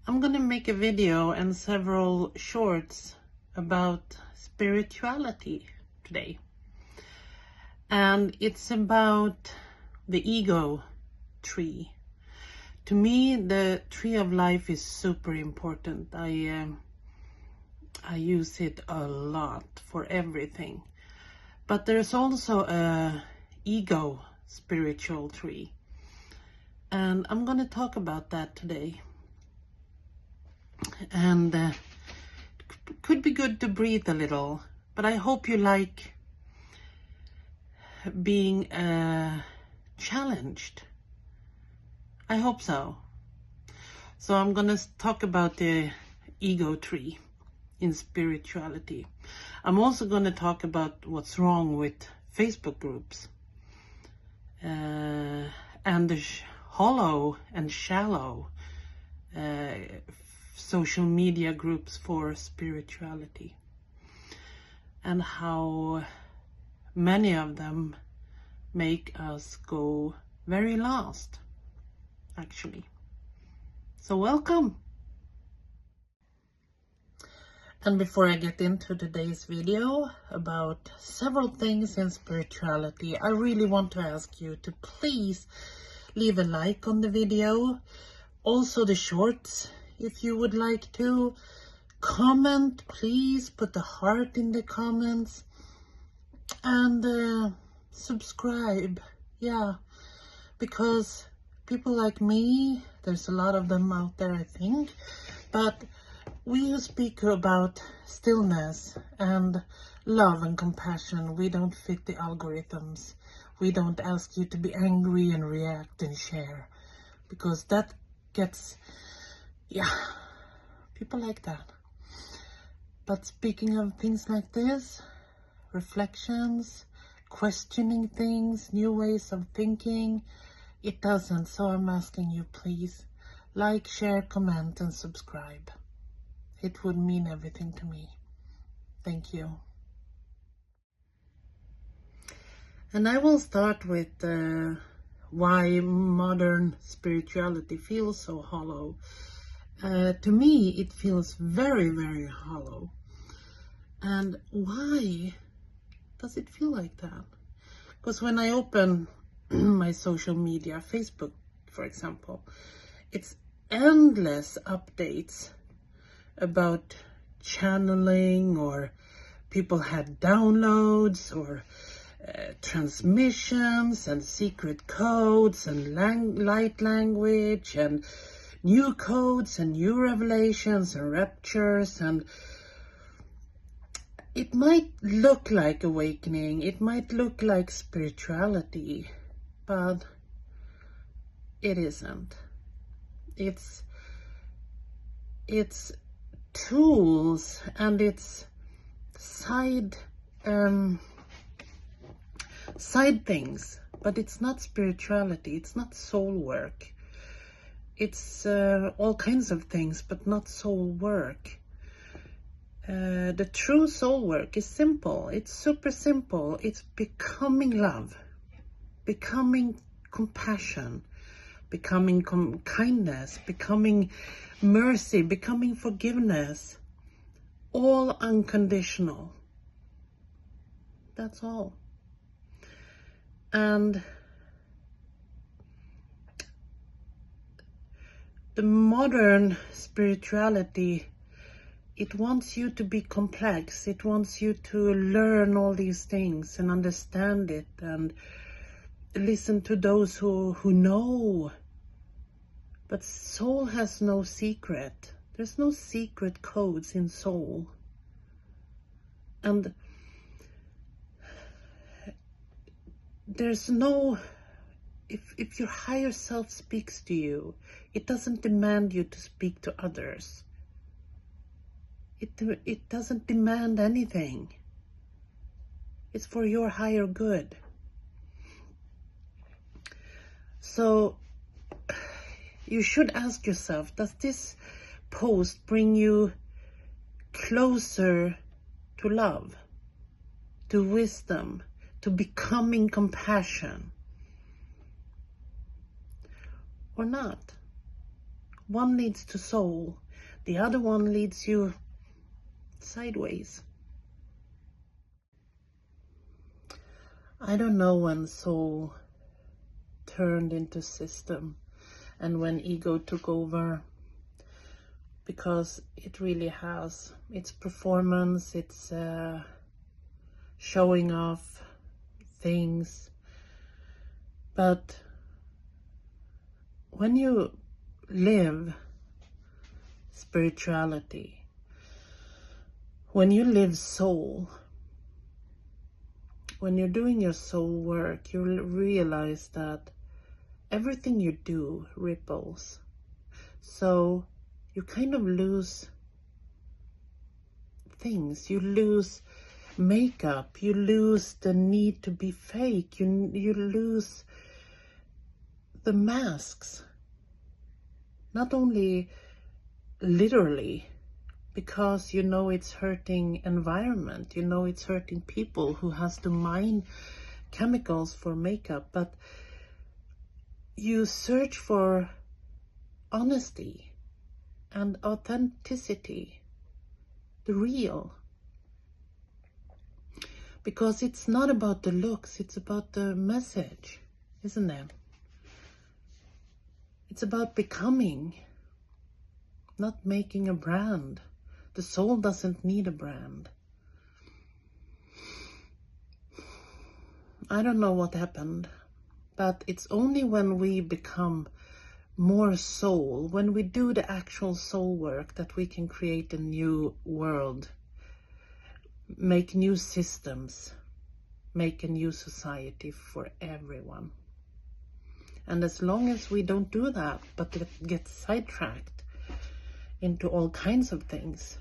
I'm gonna make a video and several shorts about spirituality today. And it's about the ego tree. To me, the tree of life is super important. I use it a lot for everything. But there's also a ego spiritual tree. And I'm gonna talk about that today. And could be good to breathe a little, but I hope you like being challenged. I hope so. So I'm gonna talk about the ego tree in spirituality. I'm also gonna talk about what's wrong with Facebook groups and the hollow and shallow social media groups for spirituality, and how many of them make us go very lost, actually. So welcome. And before I get into today's video about several things in spirituality, I really want to ask you to please leave a like on the video, also the shorts if you would like to. Comment, please put a heart in the comments, and subscribe. Yeah, because people like me, there's a lot of them out there, I think, but we who speak about stillness and love and compassion, we don't fit the algorithms. We don't ask you to be angry and react and share, because that gets, people like that. But speaking of things like this, reflections, questioning things, new ways of thinking, it doesn't. So I'm asking you, please like, share, comment, and subscribe. It would mean everything to me. Thank you. And I will start with why modern spirituality feels so hollow. To me, it feels very, very hollow. And why does it feel like that? Because when I open my social media, Facebook, for example, it's endless updates about channeling, or people had downloads, or transmissions, and secret codes, and light language, and new codes, and new revelations, and raptures. And it might look like awakening, it might look like spirituality, but it isn't. It's tools, and it's side things, but it's not spirituality, it's not soul work. It's all kinds of things, but not soul work. The true soul work is simple. It's super simple. It's becoming love, becoming compassion, becoming kindness, becoming mercy, becoming forgiveness. All unconditional. That's all. And the modern spirituality, it wants you to be complex. It wants you to learn all these things and understand it and listen to those who know. But soul has no secret. There's no secret codes in soul. And there's no, if your higher self speaks to you, it doesn't demand you to speak to others. It doesn't demand anything. It's for your higher good. So you should ask yourself, does this post bring you closer to love, to wisdom, to becoming compassion, or not? One leads to soul, the other one leads you sideways. I don't know when soul turned into system and when ego took over, because it really has. It's performance, it's showing off things. But when you live spirituality, when you live soul, when you're doing your soul work, you realize that everything you do ripples. So you kind of lose things. You lose makeup. You lose the need to be fake. You lose the masks. Not only literally, because you know it's hurting environment, you know it's hurting people who has to mine chemicals for makeup, but you search for honesty and authenticity, the real, because it's not about the looks, it's about the message, isn't it? It's about becoming, not making a brand. The soul doesn't need a brand. I don't know what happened, but it's only when we become more soul, when we do the actual soul work, that we can create a new world, make new systems, make a new society for everyone. And as long as we don't do that, but get sidetracked into all kinds of things,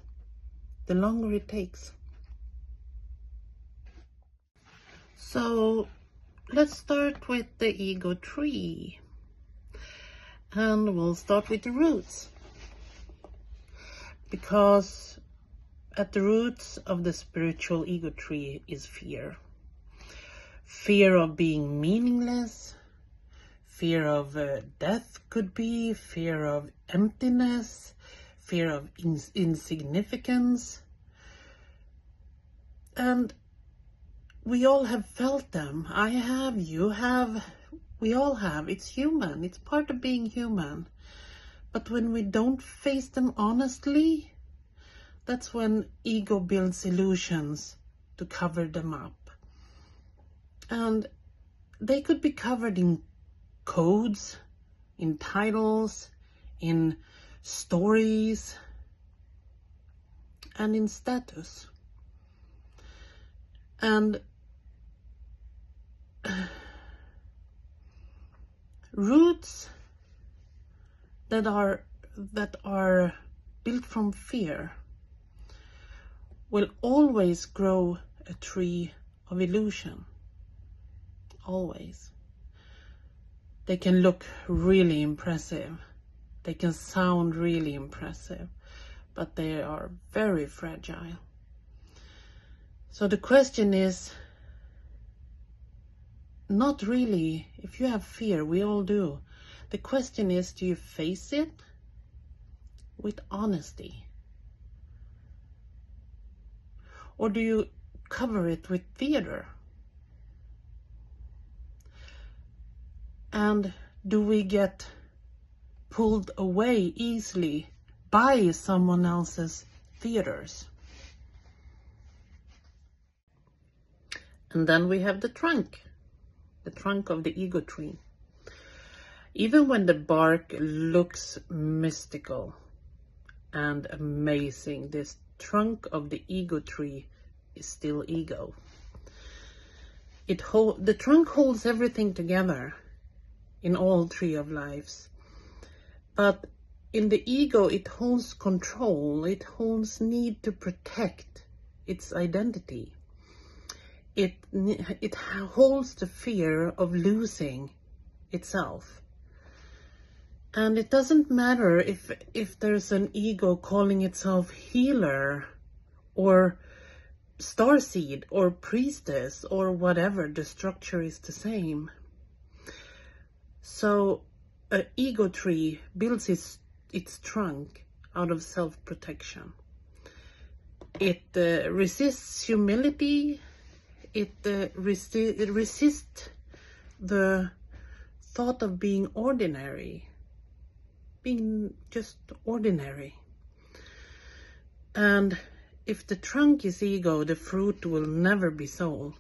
the longer it takes. So let's start with the ego tree, and we'll start with the roots, because at the roots of the spiritual ego tree is fear. Fear of being meaningless, fear of death could be, fear of emptiness, fear of insignificance. And we all have felt them. I have, you have, we all have. It's human. It's part of being human. But when we don't face them honestly, that's when ego builds illusions to cover them up. And they could be covered in codes, in titles, in stories, and in status. And roots that are built from fear will always grow a tree of illusion. Always. They can look really impressive. They can sound really impressive, but they are very fragile. So the question is not really, if you have fear, we all do. The question is, do you face it with honesty? Or do you cover it with theater? And do we get pulled away easily by someone else's theaters? And then we have the trunk of the ego tree. Even when the bark looks mystical and amazing, this trunk of the ego tree is still ego. The trunk holds everything together in all three of lives. But in the ego, it holds control. It holds need to protect its identity. It holds the fear of losing itself. And it doesn't matter if there's an ego calling itself healer or starseed or priestess or whatever, the structure is the same. So an ego tree builds its its trunk out of self-protection. It resists humility. It resists the thought of being ordinary, being just ordinary. And if the trunk is ego, the fruit will never be soul,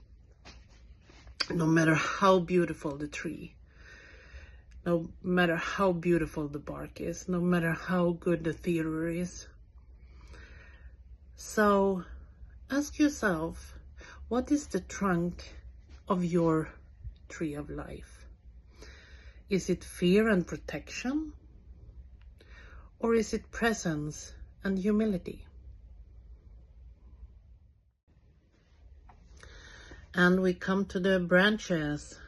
no matter how beautiful the tree, no matter how beautiful the bark is, no matter how good the theater is. So ask yourself, what is the trunk of your tree of life? Is it fear and protection? Or is it presence and humility? And we come to the branches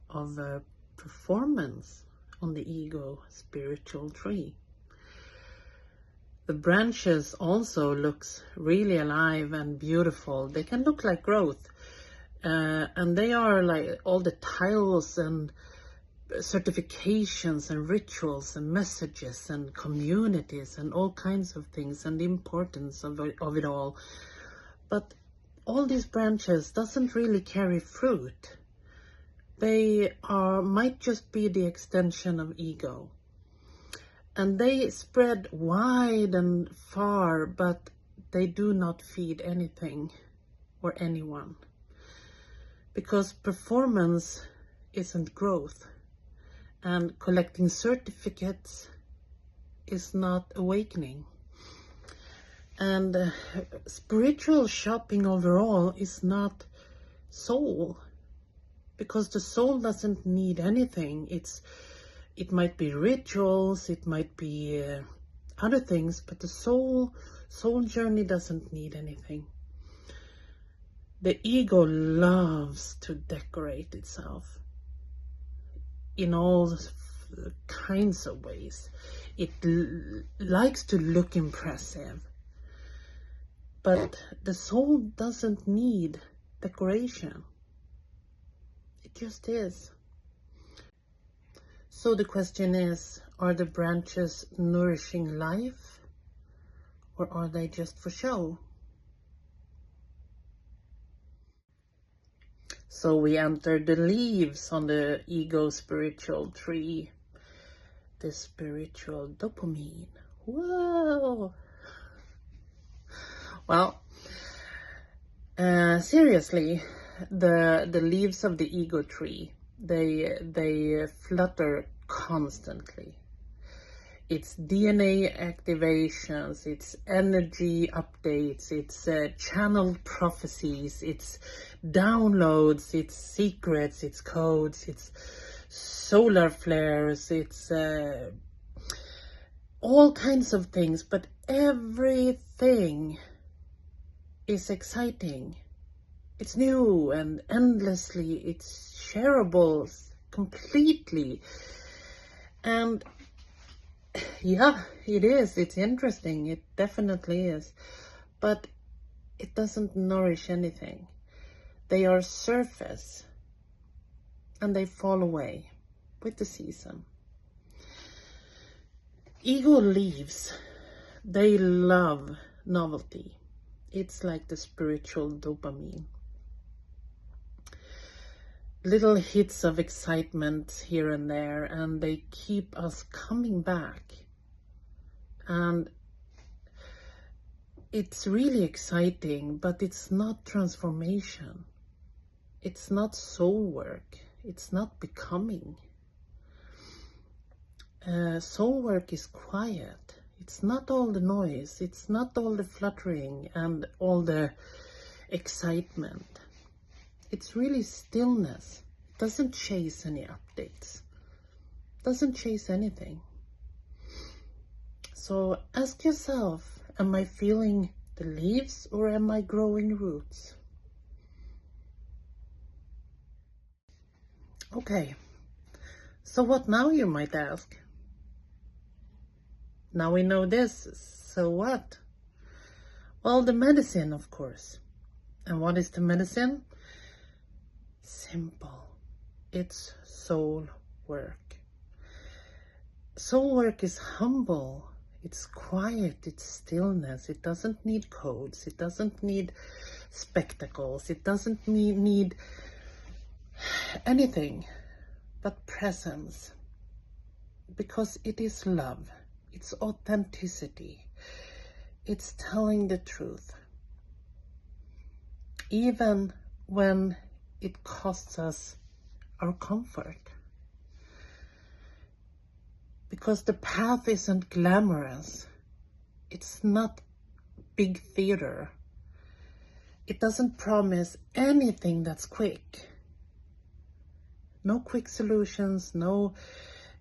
of performance on the ego spiritual tree. The branches also looks really alive and beautiful. They can look like growth. And they are like all the titles and certifications and rituals and messages and communities and all kinds of things, and the importance of it all. But all these branches doesn't really carry fruit. They might just be the extension of ego. And they spread wide and far, but they do not feed anything or anyone. Because performance isn't growth, and collecting certificates is not awakening. And spiritual shopping overall is not soul, because the soul doesn't need anything. It might be rituals, it might be other things, but the soul journey doesn't need anything. The ego loves to decorate itself in all kinds of ways. It likes to look impressive. But the soul doesn't need decoration. It just is. So the question is, are the branches nourishing life, or are they just for show? So we enter the leaves on the ego spiritual tree, the spiritual dopamine. Whoa! Well, seriously, the leaves of the ego tree, they flutter constantly. It's DNA activations, it's energy updates, it's channeled prophecies, it's downloads, it's secrets, it's codes, it's solar flares, it's all kinds of things, but everything is exciting. It's new and endlessly, it's shareable completely. And yeah, it is. It's interesting. It definitely is. But it doesn't nourish anything. They are surface and they fall away with the season. Ego leaves. They love novelty. It's like the spiritual dopamine. Little hits of excitement here and there, and they keep us coming back. And it's really exciting, but it's not transformation. It's not soul work. It's not becoming. Soul work is quiet. It's not all the noise. It's not all the fluttering and all the excitement. It's really stillness. It doesn't chase any updates. It doesn't chase anything. So ask yourself, am I feeling the leaves or am I growing roots? Okay, so what now, you might ask? Now we know this, so what? Well, the medicine, of course. And what is the medicine? Simple. It's soul work. Soul work is humble. It's quiet, it's stillness. It doesn't need codes. It doesn't need spectacles. It doesn't need anything but presence. Because it is love. It's authenticity. It's telling the truth. Even when it costs us our comfort. Because the path isn't glamorous. It's not big theater. It doesn't promise anything that's quick. No quick solutions, no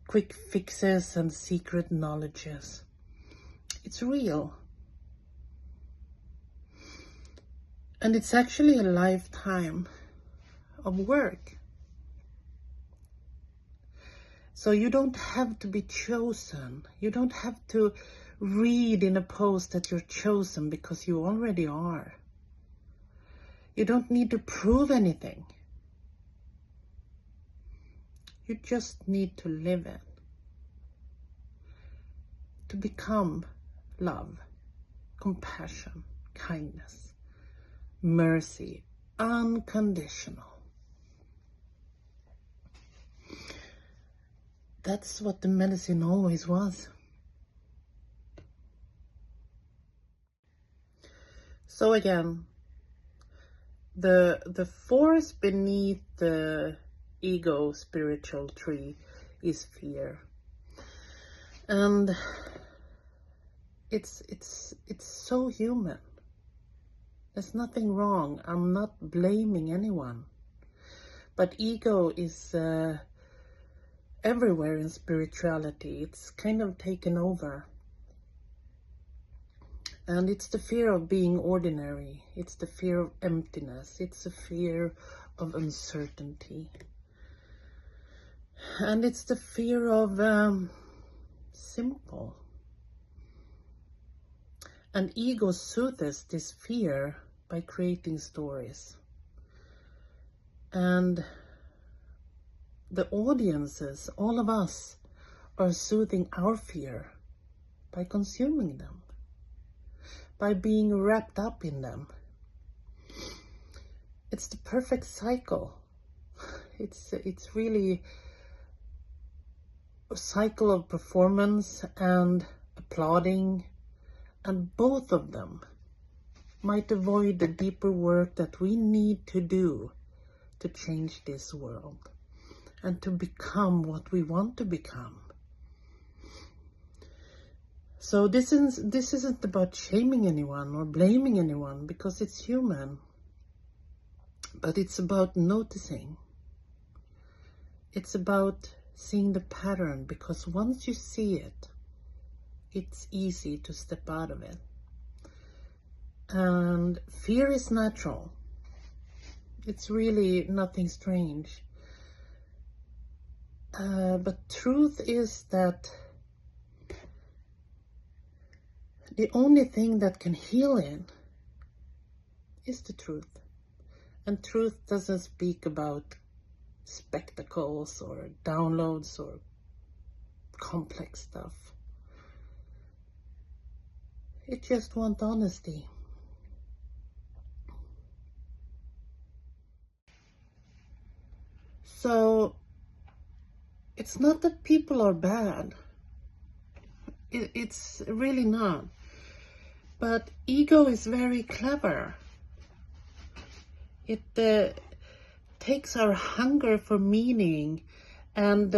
quick fixes and secret knowledges. It's real. And it's actually a lifetime of work. So you don't have to be chosen. You don't have to read in a post that you're chosen, because you already are. You don't need to prove anything. You just need to live it. To become love, compassion, kindness, mercy, unconditional. That's what the medicine always was. So again, the force beneath the ego spiritual tree is fear. And it's so human. There's nothing wrong. I'm not blaming anyone. But ego is everywhere in spirituality. It's kind of taken over. And it's the fear of being ordinary. It's the fear of emptiness. It's the fear of uncertainty. And it's the fear of simple. And ego soothes this fear by creating stories. And the audiences, all of us, are soothing our fear by consuming them, by being wrapped up in them. It's the perfect cycle. It's really a cycle of performance and applauding, and both of them might avoid the deeper work that we need to do to change this world and to become what we want to become. So this isn't about shaming anyone or blaming anyone, because it's human. But it's about noticing. It's about seeing the pattern, because once you see it, it's easy to step out of it. And fear is natural. It's really nothing strange. But truth is that the only thing that can heal it is the truth. And truth doesn't speak about spectacles or downloads or complex stuff. It just wants honesty. So it's not that people are bad. It's really not. But ego is very clever. It takes our hunger for meaning and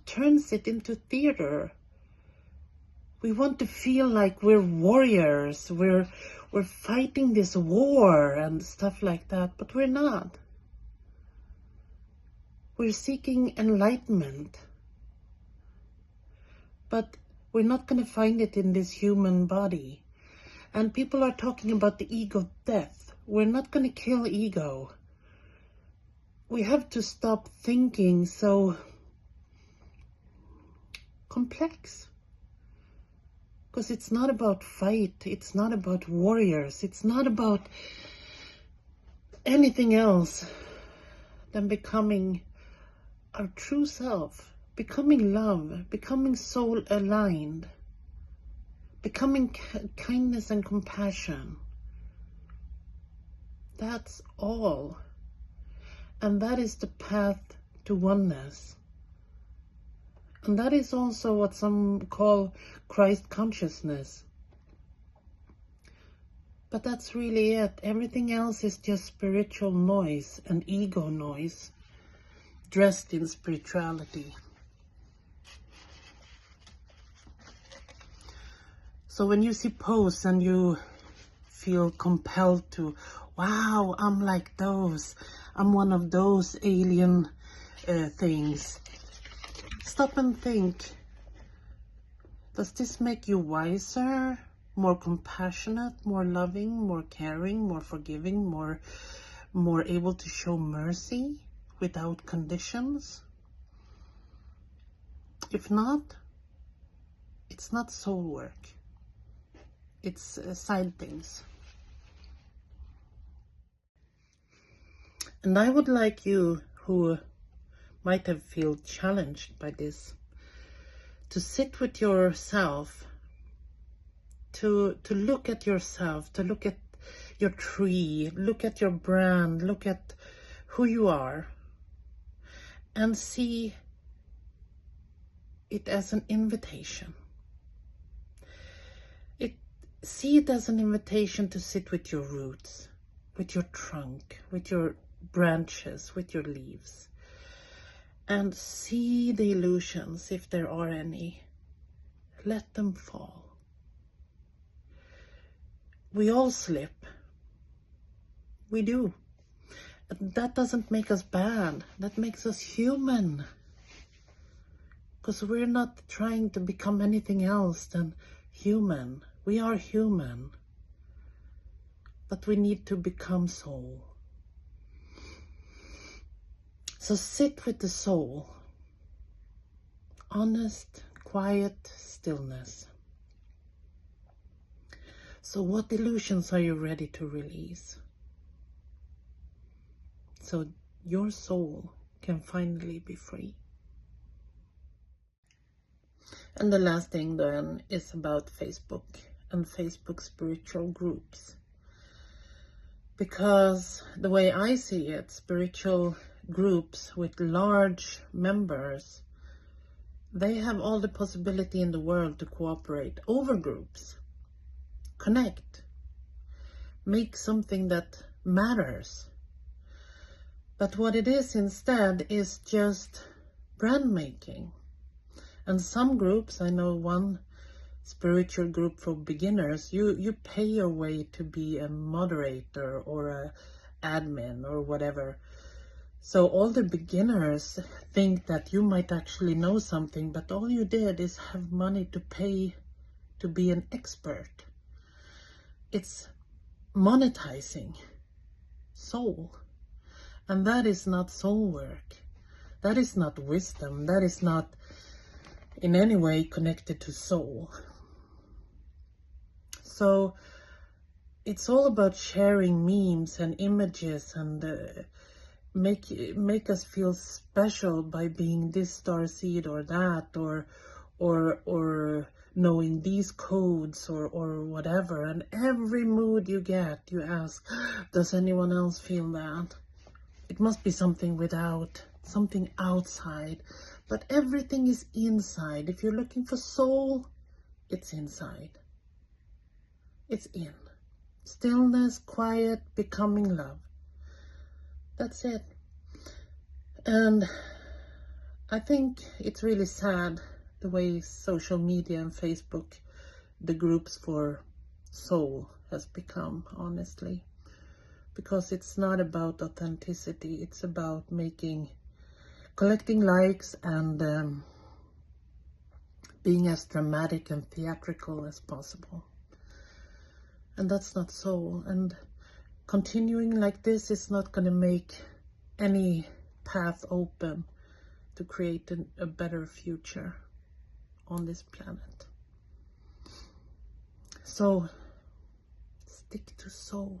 turns it into theater. We want to feel like we're warriors. We're fighting this war and stuff like that, but we're not. We're seeking enlightenment. But we're not going to find it in this human body. And people are talking about the ego death. We're not going to kill ego. We have to stop thinking so complex. Because it's not about fight. It's not about warriors. It's not about anything else than becoming our true self. becoming love, becoming soul aligned, becoming kindness and compassion. That's all. And that is the path to oneness. And that is also what some call Christ consciousness. But that's really it. Everything else is just spiritual noise and ego noise, dressed in spirituality. So when you see posts and you feel compelled to, wow, I'm like those, I'm one of those alien things, stop and think, does this make you wiser, more compassionate, more loving, more caring, more forgiving, more able to show mercy without conditions? If not, it's not soul work. It's side things. And I would like you who might have felt challenged by this to sit with yourself, to look at yourself, to look at your tree, look at your brand, look at who you are, and see it as an invitation. See it as an invitation to sit with your roots, with your trunk, with your branches, with your leaves, and see the illusions, if there are any. Let them fall. We all slip. We do. And that doesn't make us bad. That makes us human. Because we're not trying to become anything else than human. We are human. But we need to become soul. So sit with the soul. Honest, quiet stillness. So what illusions are you ready to release? So your soul can finally be free. And the last thing then is about Facebook and Facebook spiritual groups. Because the way I see it, spiritual groups with large members, they have all the possibility in the world to cooperate over groups, connect, make something that matters. But what it is instead is just brand making. And some groups, I know one spiritual group for beginners, you pay your way to be a moderator or a admin or whatever. So all the beginners think that you might actually know something, but all you did is have money to pay to be an expert. It's monetizing soul. And that is not soul work. That is not wisdom. That is not in any way connected to soul. So it's all about sharing memes and images and make us feel special by being this starseed or that, or knowing these codes or whatever. And every mood you get, you ask, does anyone else feel that? It must be something without, something outside. But everything is inside. If you're looking for soul, it's inside. It's in. Stillness, quiet, becoming love. That's it. And I think it's really sad the way social media and Facebook, the groups for soul has become, honestly. Because it's not about authenticity. It's about collecting likes and being as dramatic and theatrical as possible. And that's not soul. And continuing like this is not going to make any path open to create a better future on this planet. So stick to soul.